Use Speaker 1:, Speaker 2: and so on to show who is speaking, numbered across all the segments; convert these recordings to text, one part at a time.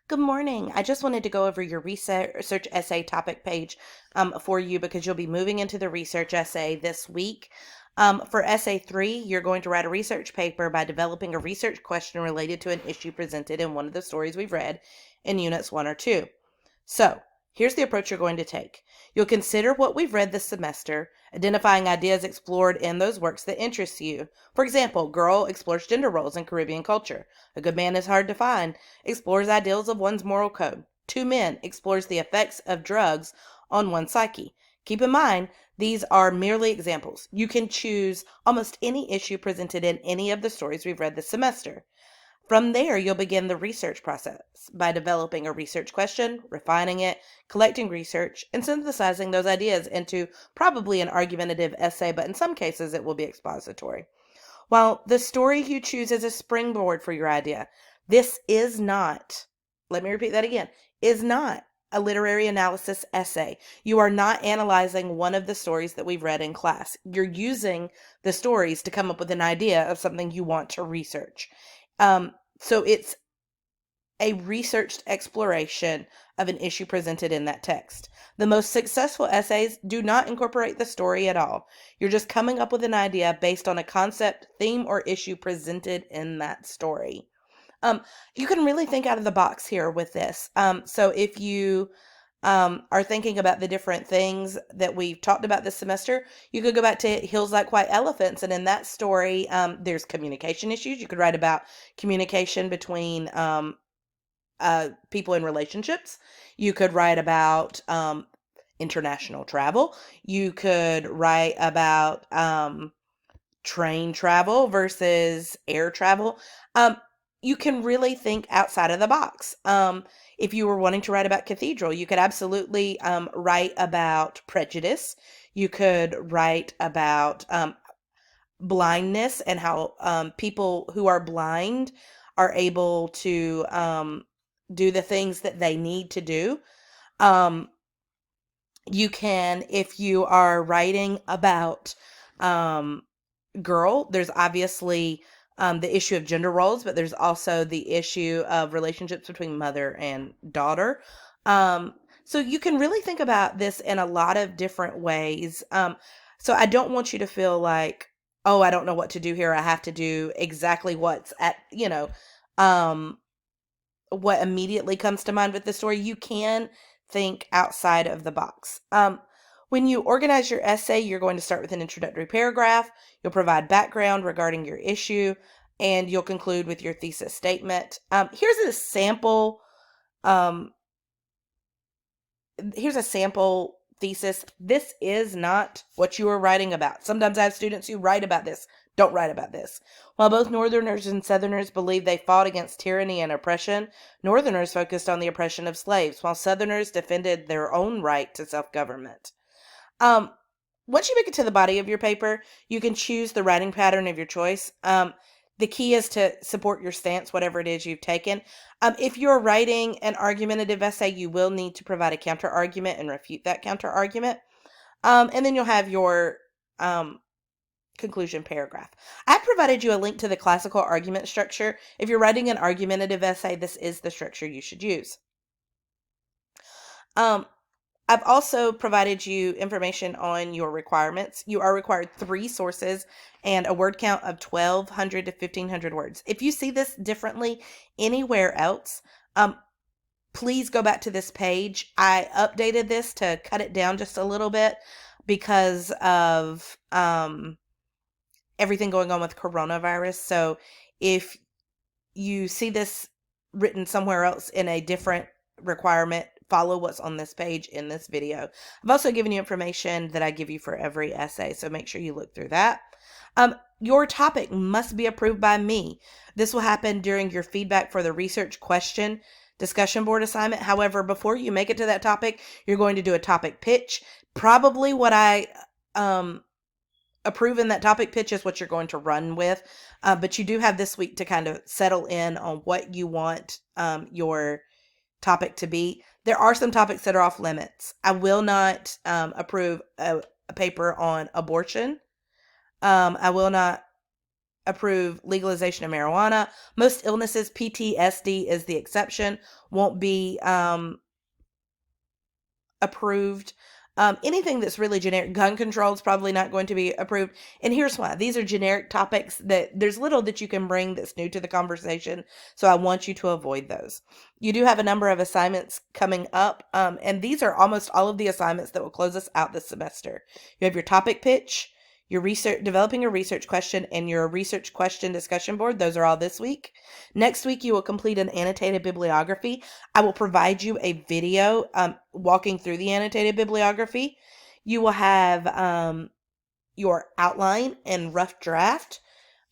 Speaker 1: Good morning. I just wanted to go over your research essay topic page for you because you'll be moving into the research essay this week. For essay 3, you're going to write a research paper by developing a research question related to an issue presented in one of the stories we've read in units 1 or 2. So, here's the approach you're going to take. You'll consider what we've read this semester, identifying ideas explored in those works that interest you. For example, Girl explores gender roles in Caribbean culture. A Good Man is Hard to Find explores ideals of one's moral code. Two Men explores the effects of drugs on one's psyche. Keep in mind, these are merely examples. You can choose almost any issue presented in any of the stories we've read this semester. From there, you'll begin the research process by developing a research question, refining it, collecting research, and synthesizing those ideas into probably an argumentative essay, but in some cases it will be expository. While the story you choose is a springboard for your idea, this is not, let me repeat that again, is not a literary analysis essay. You are not analyzing one of the stories that we've read in class. You're using the stories to come up with an idea of something you want to research. So it's a researched exploration of an issue presented in that text. The most successful essays do not incorporate the story at all. You're just coming up with an idea based on a concept, theme, or issue presented in that story. You can really think out of the box here with this. So if you are thinking about the different things that we've talked about this semester, you could go back to Hills Like White Elephants. And in that story, there's communication issues. You could write about communication between people in relationships. You could write about international travel. You could write about train travel versus air travel. You can really think outside of the box. If you were wanting to write about cathedral, you could absolutely write about prejudice. You could write about blindness and how people who are blind are able to do the things that they need to do. You can, if you are writing about Girl, there's obviously the issue of gender roles, but there's also the issue of relationships between mother and daughter. So you can really think about this in a lot of different ways. So I don't want you to feel like, oh, I don't know what to do here. I have to do exactly what's um, what immediately comes to mind with the story. You can think outside of the box. When you organize your essay, you're going to start with an introductory paragraph. You'll provide background regarding your issue, and you'll conclude with your thesis statement. Um, here's a sample thesis. This is not what you are writing about. Sometimes I have students who write about this, don't write about this. While both Northerners and Southerners believe they fought against tyranny and oppression, Northerners focused on the oppression of slaves, while Southerners defended their own right to self-government. Um, Once you make it to the body of your paper, you can choose the writing pattern of your choice. The key is to support your stance, whatever it is you've taken. If you're writing an argumentative essay, you will need to provide a counter argument and refute that counter argument. And then you'll have your conclusion paragraph. I provided you a link to the classical argument structure. If you're writing an argumentative essay, this is the structure you should use. Um, I've also provided you information on your requirements. You are required 3 sources and a word count of 1,200 to 1,500 words. If you see this differently anywhere else, please go back to this page. I updated this to cut it down just a little bit because of everything going on with coronavirus. So if you see this written somewhere else in a different requirement, follow what's on this page in this video. I've also given you information that I give you for every essay, so make sure you look through that. Your topic must be approved by me. This will happen during your feedback for the research question discussion board assignment. However, before you make it to that topic, you're going to do a topic pitch. Probably what I approve in that topic pitch is what you're going to run with. But you do have this week to kind of settle in on what you want your topic to be. There are some topics that are off limits. I will not approve a paper on abortion. I will not approve legalization of marijuana. Most illnesses, PTSD is the exception, won't be approved. Anything that's really generic, gun control is probably not going to be approved. And here's why. These are generic topics that there's little that you can bring that's new to the conversation. So I want you to avoid those. You do have a number of assignments coming up. And these are almost all of the assignments that will close us out this semester. You have your topic pitch, your research, developing a research question, and your research question discussion board. Those are all this week. Next week, you will complete an annotated bibliography. I will provide you a video walking through the annotated bibliography. You will have your outline and rough draft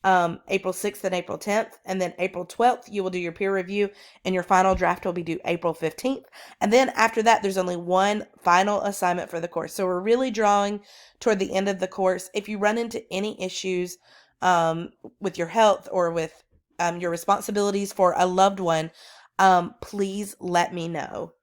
Speaker 1: April 6th and April 10th. And then April 12th, you will do your peer review, and your final draft will be due April 15th. And then after that, there's only one final assignment for the course. So we're really drawing toward the end of the course. If you run into any issues with your health or with your responsibilities for a loved one, please let me know.